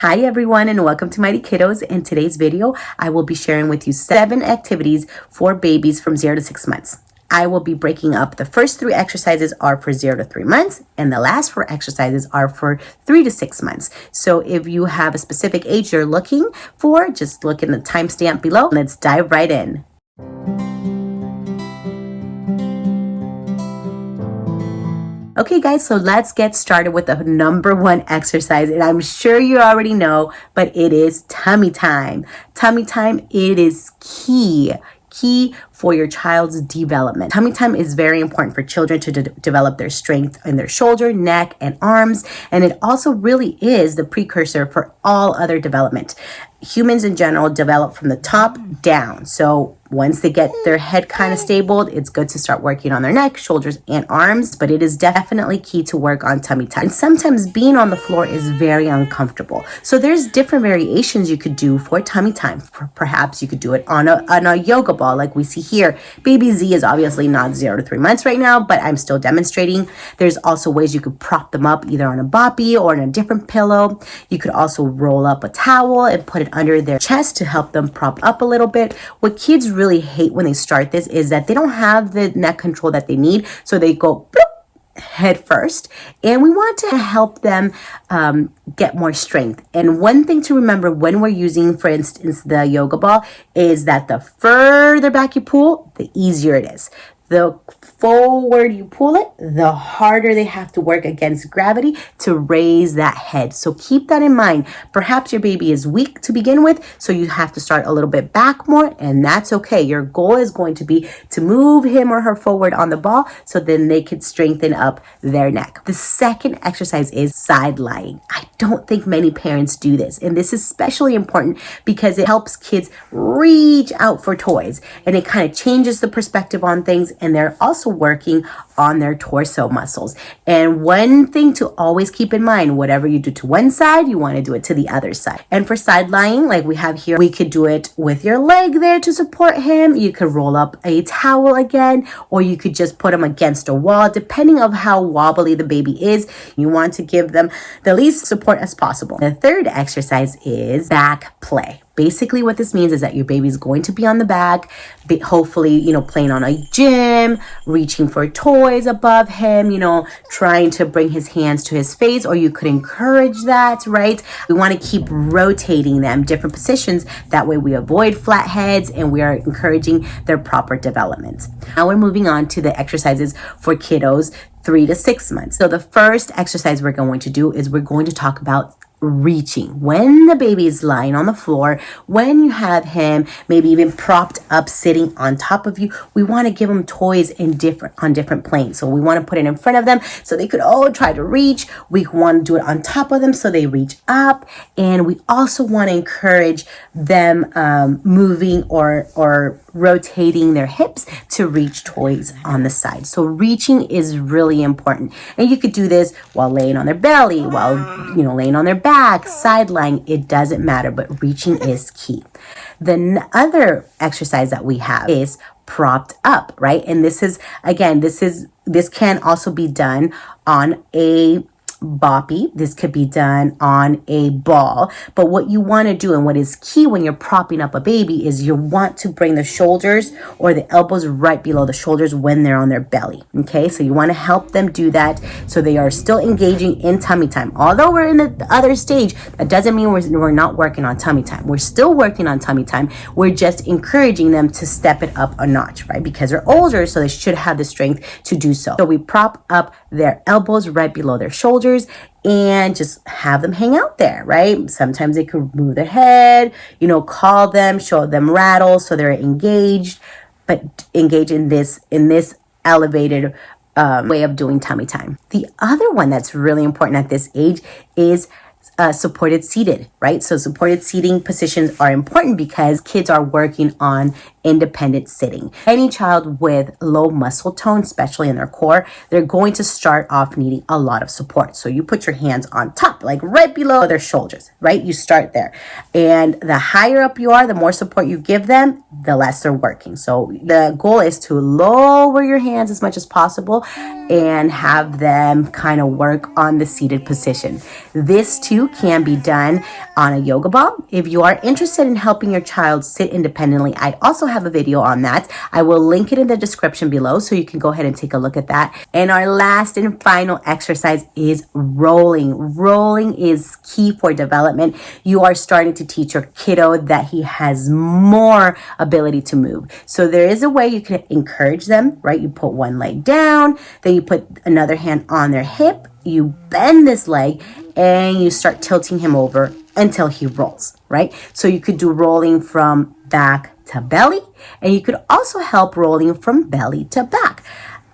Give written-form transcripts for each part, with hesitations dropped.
Hi everyone and welcome to Mighty Kiddos. In today's video, I will be sharing with you 7 activities for babies from 0 to 6 months. I will be breaking up the first 3 exercises are for 0 to 3 months and the last 4 exercises are for 3 to 6 months. So if you have a specific age you're looking for, just look in the timestamp below. Let's dive right in. Okay guys, so let's get started with the number 1 exercise, and I'm sure you already know, but it is tummy time. Tummy time, it is key for your child's development. Tummy time is very important for children to develop their strength in their shoulder, neck, and arms, and it also really is the precursor for all other development. Humans in general develop from the top down. So once they get their head kind of stable, it's good to start working on their neck, shoulders, and arms, but it is definitely key to work on tummy time. And sometimes being on the floor is very uncomfortable. So there's different variations you could do for tummy time. Perhaps you could do it on a yoga ball like we see here. Baby Z is obviously not 0 to 3 months right now, but I'm still demonstrating. There's also ways you could prop them up either on a boppy or on a different pillow. You could also roll up a towel and put it under their chest to help them prop up a little bit. What kids really hate when they start this is that they don't have the neck control that they need, so they go bloop, head first, and we want to help them get more strength. And one thing to remember when we're using, for instance, the yoga ball, is that the further back you pull, the easier it is. The forward you pull it, the harder they have to work against gravity to raise that head. So keep that in mind. Perhaps your baby is weak to begin with, so you have to start a little bit back more, and that's okay. Your goal is going to be to move him or her forward on the ball so then they can strengthen up their neck. The second exercise is side lying. I don't think many parents do this, and this is especially important because it helps kids reach out for toys, and it kind of changes the perspective on things, and they're also working on their torso muscles. And one thing to always keep in mind, whatever you do to one side, you want to do it to the other side. And for side lying, like we have here, we could do it with your leg there to support him. You could roll up a towel again, or you could just put him against a wall, depending on how wobbly the baby is. You want to give them the least support as possible. The third exercise is back play. Basically, what this means is that your baby's going to be on the back, hopefully, playing on a gym, reaching for toys above him, trying to bring his hands to his face, or you could encourage that, right? We want to keep rotating them, different positions. That way we avoid flat heads and we are encouraging their proper development. Now we're moving on to the exercises for kiddos 3 to 6 months. So the first exercise we're going to do is we're going to talk about reaching. When the baby is lying on the floor, when you have him maybe even propped up sitting on top of you, we want to give them toys on different planes. So we want to put it in front of them so they could all try to reach. We want to do it on top of them so they reach up, and we also want to encourage them moving or rotating their hips to reach toys on the side. So reaching is really important, and you could do this while laying on their belly, while laying on their back, side lying. It doesn't matter, but reaching is key. The other exercise that we have is propped up, right? And this can also be done on a boppy. This could be done on a ball. But what you want to do, and what is key when you're propping up a baby, is you want to bring the shoulders or the elbows right below the shoulders when they're on their belly. Okay, so you want to help them do that so they are still engaging in tummy time. Although we're in the other stage, that doesn't mean we're not working on tummy time. We're still working on tummy time. We're just encouraging them to step it up a notch, right? Because they're older, so they should have the strength to do so. So we prop up their elbows right below their shoulders and just have them hang out there, right? Sometimes they could move their head, call them, show them rattles so they're engaged, but engage in this elevated way of doing tummy time. The other one that's really important at this age is supported seated, right? So supported seating positions are important because kids are working on independent sitting. Any child with low muscle tone, especially in their core, they're going to start off needing a lot of support. So you put your hands on top, like right below their shoulders, right? You start there. And the higher up you are, the more support you give them, the less they're working. So the goal is to lower your hands as much as possible and have them kind of work on the seated position. This too can be done on a yoga ball. If you are interested in helping your child sit independently, I also have a video on that. I will link it in the description below so you can go ahead and take a look at that. And our last and final exercise is rolling. Rolling is key for development. You are starting to teach your kiddo that he has more ability to move. So there is a way you can encourage them, right? You put one leg down, then you put another hand on their hip, you bend this leg, and you start tilting him over until he rolls, right? So you could do rolling from back to belly, and you could also help rolling from belly to back,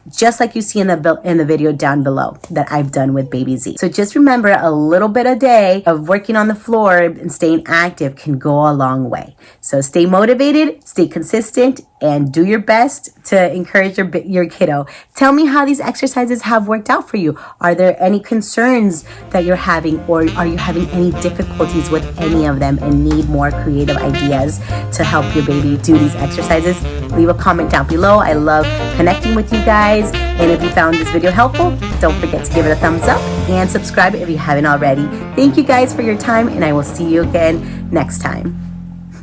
just like you see in the video down below that I've done with baby Z. So just remember, a little bit a day of working on the floor and staying active can go a long way. So stay motivated, stay consistent, and do your best to encourage your kiddo. Tell me how these exercises have worked out for you. Are there any concerns that you're having, or are you having any difficulties with any of them and need more creative ideas to help your baby do these exercises? Leave a comment down below. I love connecting with you guys. And if you found this video helpful, don't forget to give it a thumbs up and subscribe if you haven't already. Thank you guys for your time, and I will see you again next time.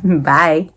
Bye.